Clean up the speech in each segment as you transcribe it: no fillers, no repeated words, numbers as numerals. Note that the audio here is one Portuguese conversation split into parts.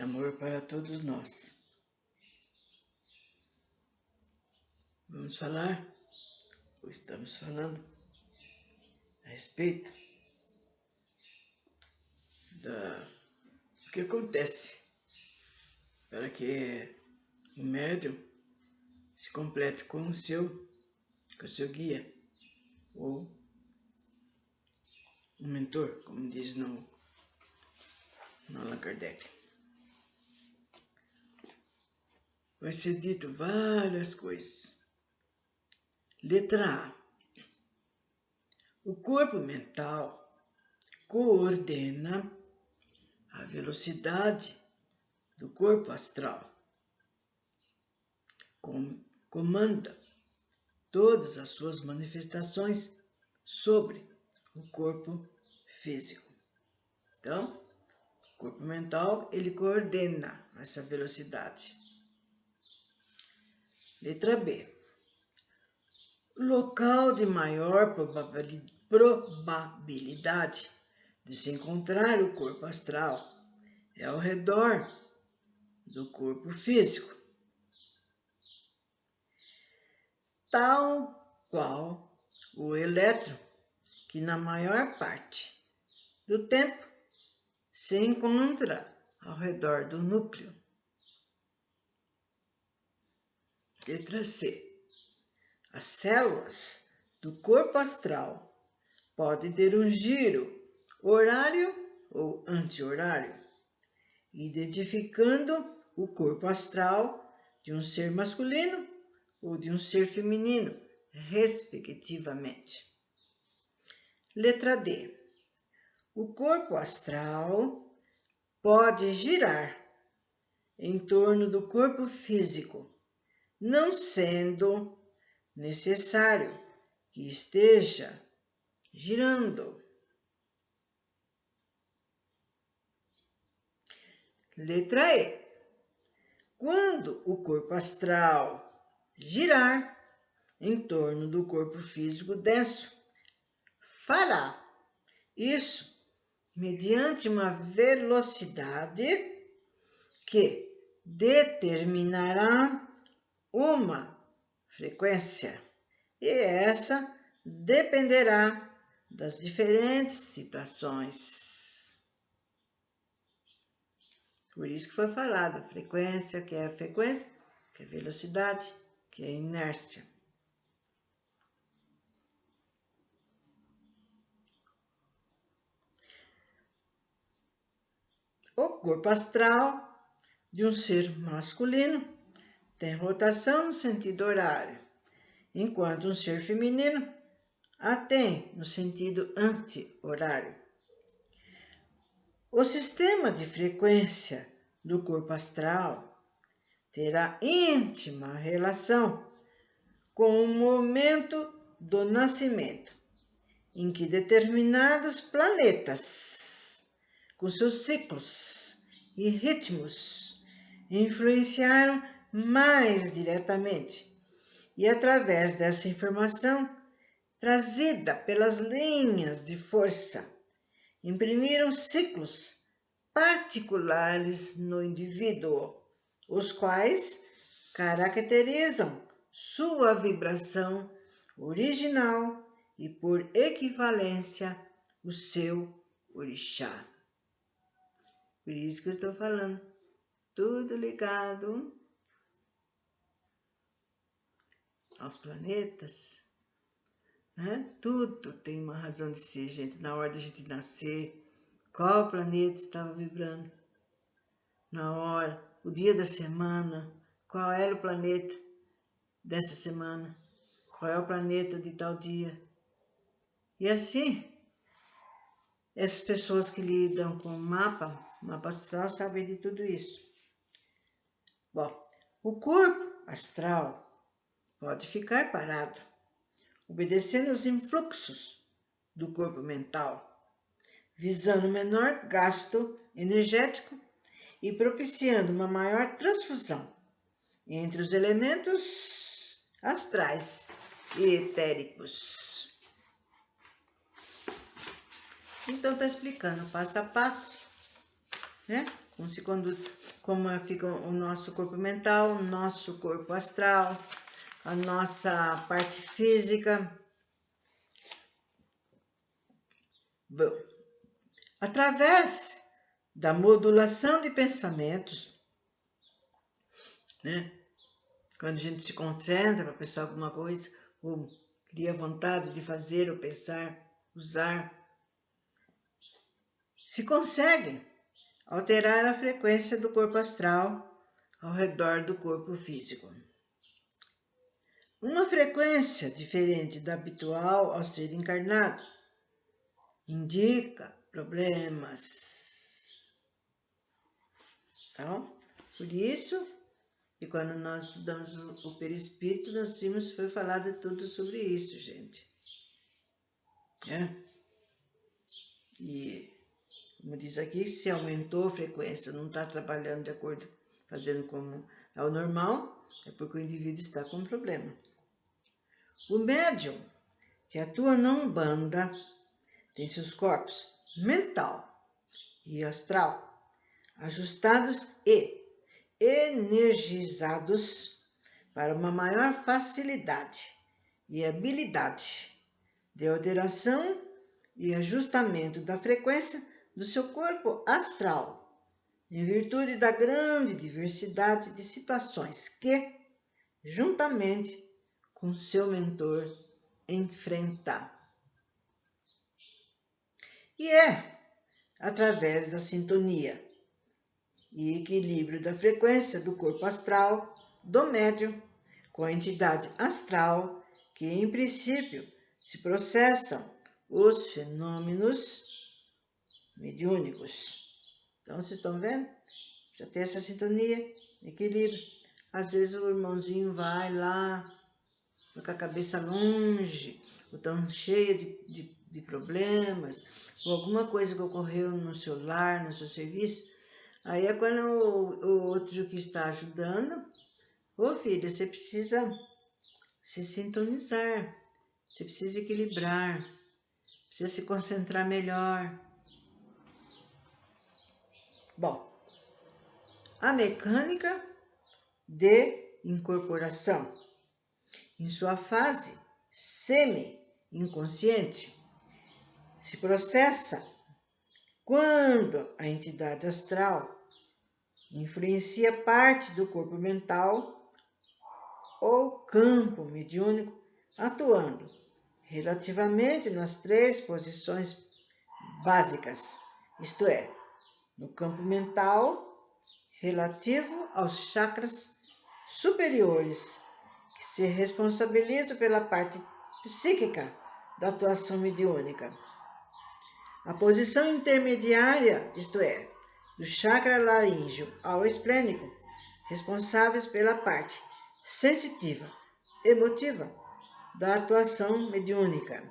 amor para todos nós. Vamos falar, ou estamos falando, a respeito do que acontece para que o médium se complete com o seu guia, ou um mentor, como diz no Allan Kardec. Vai ser dito várias coisas. Letra A. O corpo mental coordena a velocidade do corpo astral. Comanda todas as suas manifestações sobre o corpo físico. Então, o corpo mental, ele coordena essa velocidade. Letra B. O local de maior probabilidade de se encontrar o corpo astral é ao redor do corpo físico, tal qual o elétron, que na maior parte do tempo se encontra ao redor do núcleo. Letra C. As células do corpo astral podem ter um giro horário ou anti-horário, identificando o corpo astral de um ser masculino ou de um ser feminino, respectivamente. Letra D. O corpo astral pode girar em torno do corpo físico, não sendo necessário que esteja girando. Letra E. Quando o corpo astral girar em torno do corpo físico denso, fará isso mediante uma velocidade que determinará uma frequência, e essa dependerá das diferentes situações. Por isso que foi falado a frequência, que é a frequência, que é a velocidade, que é a inércia. O corpo astral de um ser masculino tem rotação no sentido horário, enquanto um ser feminino a tem no sentido anti-horário. O sistema de frequência do corpo astral terá íntima relação com o momento do nascimento, em que determinados planetas, com seus ciclos e ritmos, influenciaram mais diretamente, e através dessa informação trazida pelas linhas de força, imprimiram ciclos particulares no indivíduo, os quais caracterizam sua vibração original e, por equivalência, o seu orixá. Por isso que eu estou falando, tudo ligado aos planetas, né? Tudo tem uma razão de ser, gente. Na hora de a gente nascer, qual planeta estava vibrando? Na hora, o dia da semana, qual era o planeta dessa semana? Qual é o planeta de tal dia? E assim, essas pessoas que lidam com mapa astral, sabem de tudo isso. Bom, o corpo astral pode ficar parado, obedecendo aos influxos do corpo mental, visando menor gasto energético e propiciando uma maior transfusão entre os elementos astrais e etéricos. Então, está explicando passo a passo, né? como se conduz, como fica o nosso corpo mental, o nosso corpo astral, a nossa parte física. Bom, através da modulação de pensamentos, né? Quando a gente se concentra para pensar alguma coisa, ou cria vontade de fazer ou pensar, usar, se consegue alterar a frequência do corpo astral ao redor do corpo físico. Uma frequência diferente da habitual ao ser encarnado indica problemas. Então, por isso, e quando nós estudamos o perispírito, nós vimos, foi falado tudo sobre isso, gente. E, como diz aqui, se aumentou a frequência, não está trabalhando de acordo, fazendo como é o normal, é porque o indivíduo está com problema. O médium que atua na Umbanda tem seus corpos mental e astral ajustados e energizados para uma maior facilidade e habilidade de alteração e ajustamento da frequência do seu corpo astral, em virtude da grande diversidade de situações que, juntamente com seu mentor, enfrenta. E é através da sintonia e equilíbrio da frequência do corpo astral do médium com a entidade astral que, em princípio, se processam os fenômenos mediúnicos. Então, vocês estão vendo? Já tem essa sintonia, equilíbrio. Às vezes o irmãozinho vai lá, com a cabeça longe, ou tão cheia de problemas, ou alguma coisa que ocorreu no seu lar, no seu serviço. Aí é quando o outro que está ajudando, ô filho, você precisa se sintonizar, você precisa equilibrar, precisa se concentrar melhor. Bom, a mecânica de incorporação, em sua fase semi-inconsciente, se processa quando a entidade astral influencia parte do corpo mental ou campo mediúnico, atuando relativamente nas 3 posições básicas, isto é, no campo mental, relativo aos chakras superiores, que se responsabilizam pela parte psíquica da atuação mediúnica. A posição intermediária, isto é, do chakra laríngeo ao esplênico, responsáveis pela parte sensitiva, emotiva da atuação mediúnica.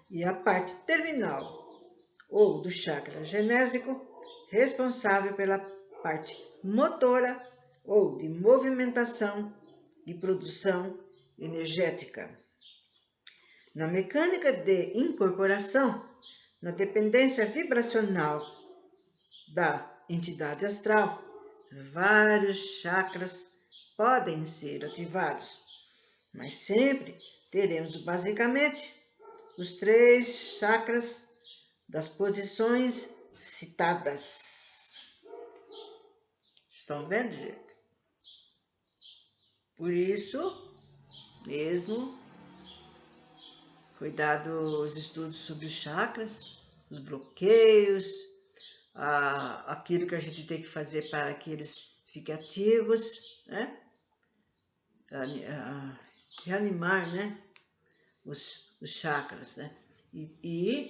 E a parte terminal, ou do chakra genésico, responsável pela parte motora ou de movimentação e produção energética. Na mecânica de incorporação, na dependência vibracional da entidade astral, vários chakras podem ser ativados, mas sempre teremos basicamente os 3 chakras das posições citadas. Estão vendo, gente? Por isso mesmo foi dado os estudos sobre os chakras, os bloqueios, aquilo que a gente tem que fazer para que eles fiquem ativos, né? Reanimar, né? Os chakras, né? E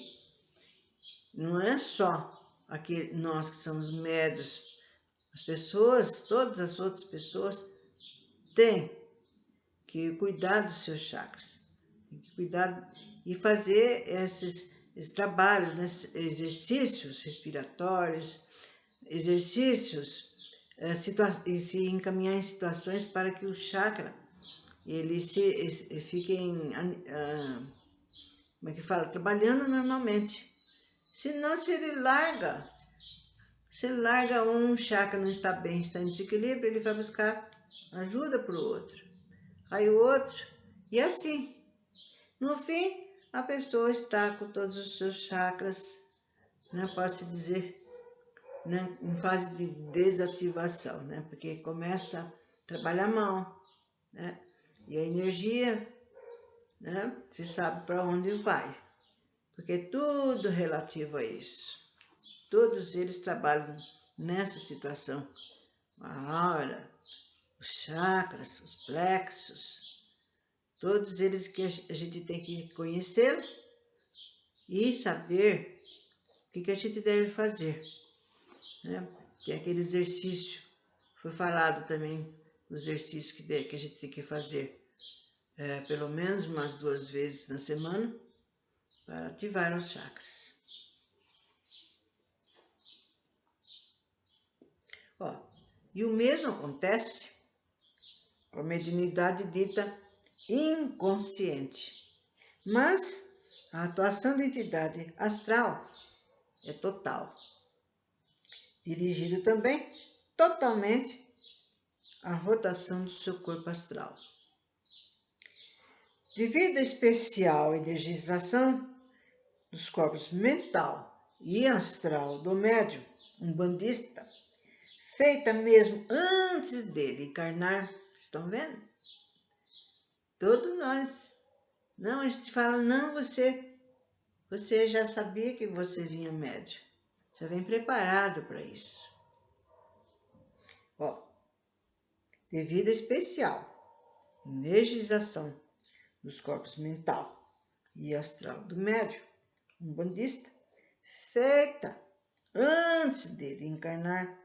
não é só aqui nós que somos médios, as pessoas, todas as outras pessoas têm que cuidar dos seus chakras, tem que cuidar e fazer esses trabalhos, né? Exercícios respiratórios, exercícios e se encaminhar em situações para que o chakra ele fiquem, como é que fala, trabalhando normalmente. Senão, se ele larga, Você larga um chakra, não está bem, está em desequilíbrio, ele vai buscar ajuda para o outro. Aí o outro, e assim. No fim, a pessoa está com todos os seus chakras, né, pode-se dizer, né, em fase de desativação, né, porque começa a trabalhar a mão, né, e a energia, né, se sabe para onde vai, porque é tudo relativo a isso. Todos eles trabalham nessa situação. A aura, os chakras, os plexos, todos eles que a gente tem que conhecer e saber o que a gente deve fazer, né? Que é aquele exercício, foi falado também, o exercício que a gente tem que fazer pelo menos umas 2 vezes na semana para ativar os chakras. Ó, e o mesmo acontece com a mediunidade dita inconsciente, mas a atuação da entidade astral é total, dirigido também totalmente à rotação do seu corpo astral. Devido à especial energização dos corpos mental e astral do médium umbandista, feita mesmo antes dele encarnar, estão vendo? Todos nós. Não, a gente fala, não, você já sabia que você vinha médium. Já vem preparado para isso. Ó, devido à especial energização dos corpos mental e astral do médium umbandista, feita antes dele encarnar,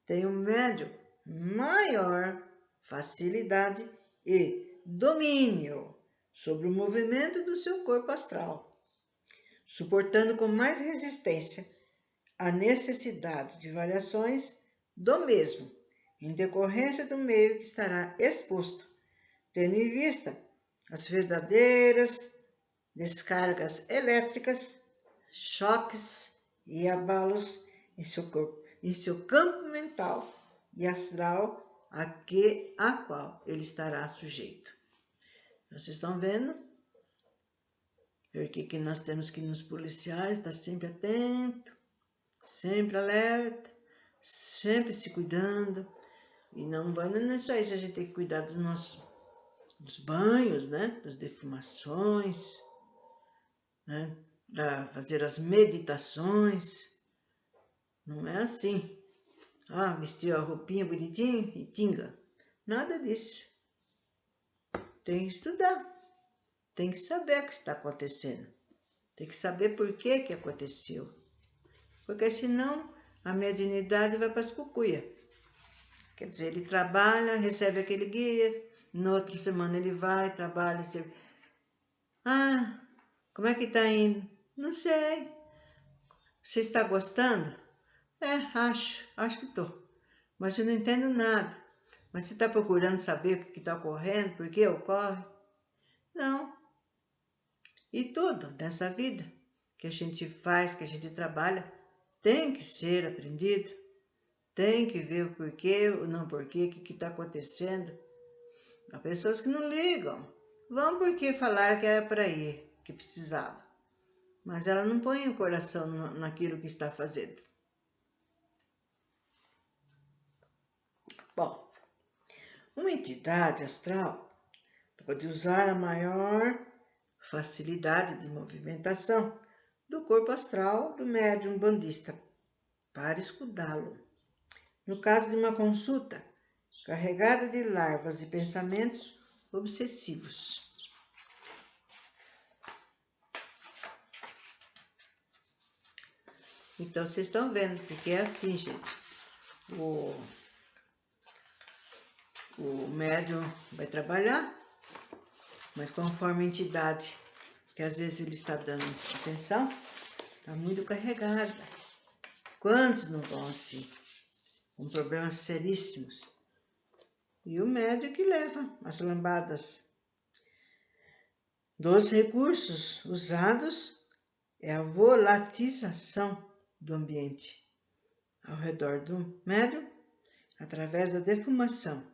tem um médium maior facilidade e domínio sobre o movimento do seu corpo astral, suportando com mais resistência a necessidade de variações do mesmo, em decorrência do meio que estará exposto, tendo em vista as verdadeiras descargas elétricas, choques e abalos em seu corpo, em seu campo mental e astral a qual ele estará sujeito. Vocês estão vendo? Por que nós temos que nos policiar, estar sempre atento, sempre alerta, sempre se cuidando. E não é só isso, a gente tem que cuidar dos banhos, né? Das defumações, né? Fazer as meditações. Não é assim. Vestiu a roupinha bonitinha e tinga. Nada disso. Tem que estudar. Tem que saber o que está acontecendo. Tem que saber por que aconteceu. Porque senão a mediunidade vai para as cucuias. Quer dizer, ele trabalha, recebe aquele guia, na outra semana ele vai, trabalha, recebe. Como é que está indo? Não sei. Você está gostando? Acho que estou. Mas eu não entendo nada. Mas você está procurando saber o que está ocorrendo, por que ocorre? Não. E tudo nessa vida que a gente faz, que a gente trabalha, tem que ser aprendido. Tem que ver o porquê, o não porquê, o que está acontecendo. Há pessoas que não ligam. Vão porque falaram que era para ir, que precisava. Mas ela não põe o coração naquilo que está fazendo. Bom, uma entidade astral pode usar a maior facilidade de movimentação do corpo astral do médium umbandista para escudá-lo. No caso de uma consulta carregada de larvas e pensamentos obsessivos. Então, vocês estão vendo, porque é assim, gente. O médium vai trabalhar, mas conforme a entidade, que às vezes ele está dando atenção, está muito carregada. Quantos não vão assim? Com problemas seríssimos. E o médium que leva as lambadas. Dos recursos usados é a volatização do ambiente, ao redor do médium através da defumação,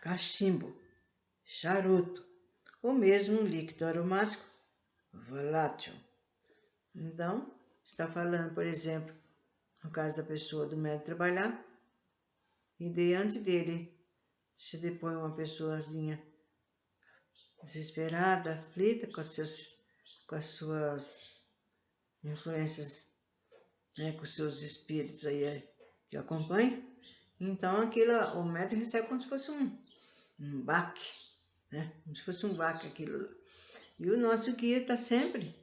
cachimbo, charuto ou mesmo um líquido aromático volátil. Então, está falando, por exemplo, no caso da pessoa do médium trabalhar, e diante dele se depõe uma pessoazinha desesperada, aflita com as suas influências, né, com os seus espíritos aí que acompanham. Então aquilo, o médium recebe como se fosse um baque, né? Como se fosse um baque aquilo lá. E o nosso guia está sempre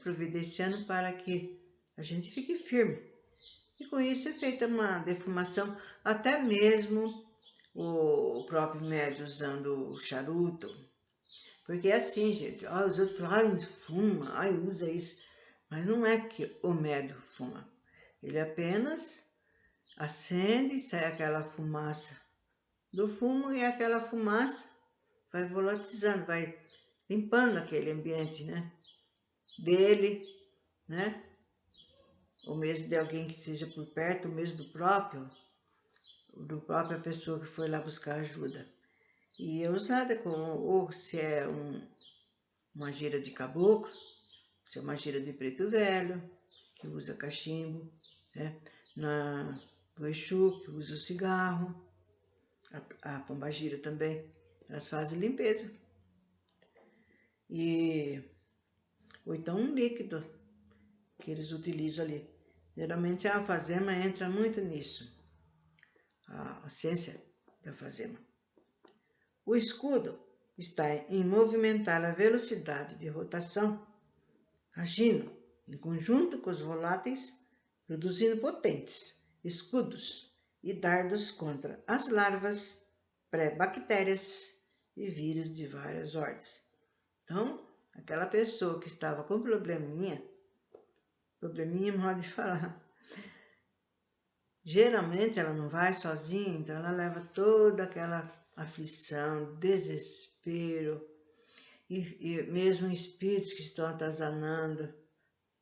providenciando para que a gente fique firme. E com isso é feita uma defumação, até mesmo o próprio médium usando o charuto. Porque é assim, gente, os outros falam, fuma, usa isso. Mas não é que o médium fuma. Ele apenas acende e sai aquela fumaça do fumo, e aquela fumaça vai volatilizando, vai limpando aquele ambiente, né? Dele, né? Ou mesmo de alguém que seja por perto, ou mesmo do própria pessoa que foi lá buscar ajuda. E é usada como, ou se é uma gira de caboclo, se é uma gira de preto velho, que usa cachimbo, né? Do Exu, que usa o cigarro, a pombagira também, elas fazem limpeza. Ou então um líquido que eles utilizam ali. Geralmente a alfazema entra muito nisso, a ciência da alfazema. O escudo está em movimentar a velocidade de rotação, agindo em conjunto com os voláteis, produzindo potentes escudos e dardos contra as larvas, pré-bactérias e vírus de várias ordens. Então, aquela pessoa que estava com probleminha mal de falar, geralmente ela não vai sozinha, então ela leva toda aquela aflição, desespero, e mesmo espíritos que estão atazanando,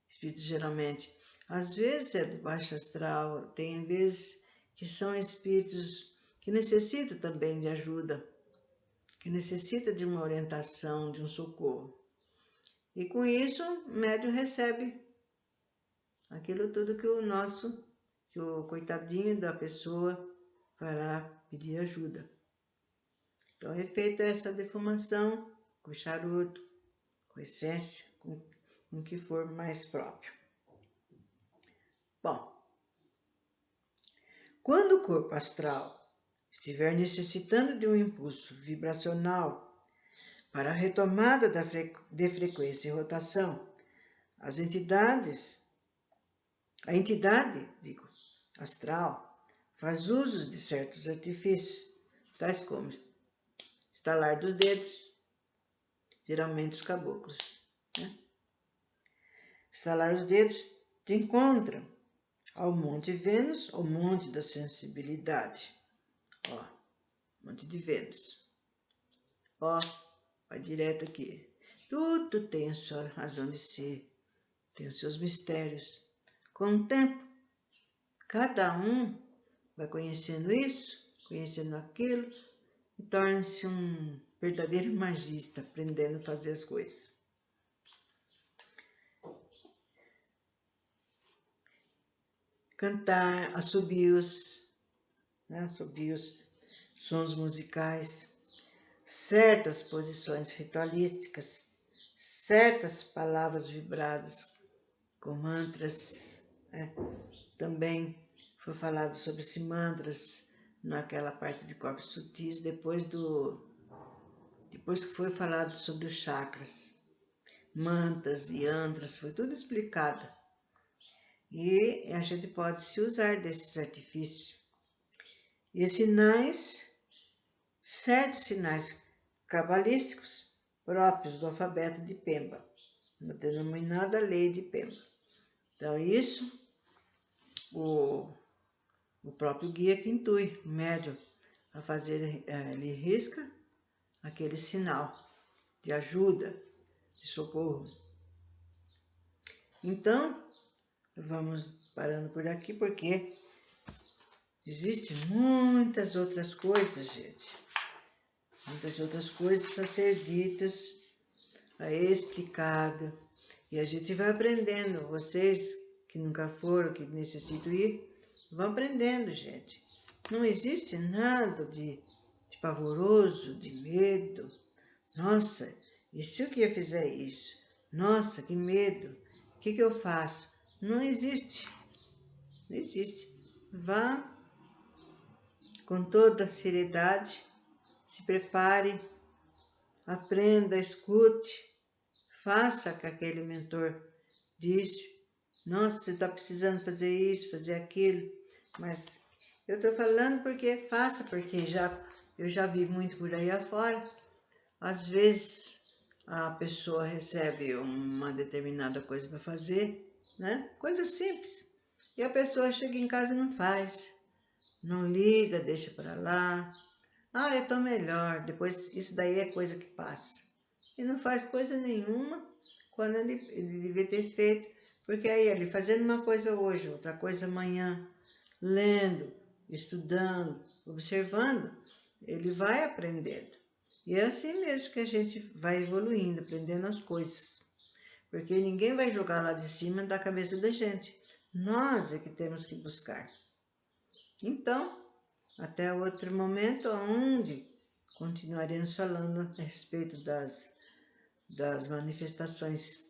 espíritos geralmente, às vezes é do baixo astral, tem vezes que são espíritos que necessitam também de ajuda, que necessitam de uma orientação, de um socorro. E com isso, o médium recebe aquilo tudo que o coitadinho da pessoa vai lá pedir ajuda. Então é feita essa defumação com charuto, com essência, com o que for mais próprio. Bom, quando o corpo astral estiver necessitando de um impulso vibracional para a retomada de frequência e rotação, a entidade astral, faz uso de certos artifícios, tais como estalar dos dedos, geralmente os caboclos, né? Estalar os dedos te encontram ao Monte Vênus, ou Monte da Sensibilidade. Ó, Monte de Vênus. Ó, vai direto aqui. Tudo tem a sua razão de ser, tem os seus mistérios. Com o tempo, cada um vai conhecendo isso, conhecendo aquilo, e torna-se um verdadeiro magista, aprendendo a fazer as coisas. Cantar assobios, né? Assobios, sons musicais, certas posições ritualísticas, certas palavras vibradas com mantras, né? Também foi falado sobre esses mantras naquela parte de corpos sutis, depois que foi falado sobre os chakras, mantras e antras, foi tudo explicado. E a gente pode se usar desses artifícios. E certos sinais cabalísticos próprios do alfabeto de Pemba, na denominada lei de Pemba. Então isso, o próprio guia que intui, o médium, a fazer, ele risca aquele sinal de ajuda, de socorro. Então, vamos parando por aqui, porque existem muitas outras coisas, gente. Muitas outras coisas a ser ditas, a explicadas. E a gente vai aprendendo. Vocês que nunca foram, que necessitam ir, vão aprendendo, gente. Não existe nada de pavoroso, de medo. Nossa, e se o que eu fizer isso? Nossa, que medo. O que eu faço? Não existe. Não existe. Vá com toda seriedade, se prepare, aprenda, escute, faça o que aquele mentor disse. Nossa, você está precisando fazer isso, fazer aquilo. Mas eu estou falando porque faça, porque eu já vi muito por aí afora. Às vezes a pessoa recebe uma determinada coisa para fazer, né? Coisa simples. E a pessoa chega em casa e não faz. Não liga, deixa para lá. Ah, eu estou melhor. Depois isso daí é coisa que passa. E não faz coisa nenhuma quando ele devia ter feito. Porque aí ele fazendo uma coisa hoje, outra coisa amanhã, lendo, estudando, observando, ele vai aprendendo. E é assim mesmo que a gente vai evoluindo, aprendendo as coisas. Porque ninguém vai jogar lá de cima da cabeça da gente. Nós é que temos que buscar. Então, até outro momento onde continuaremos falando a respeito das manifestações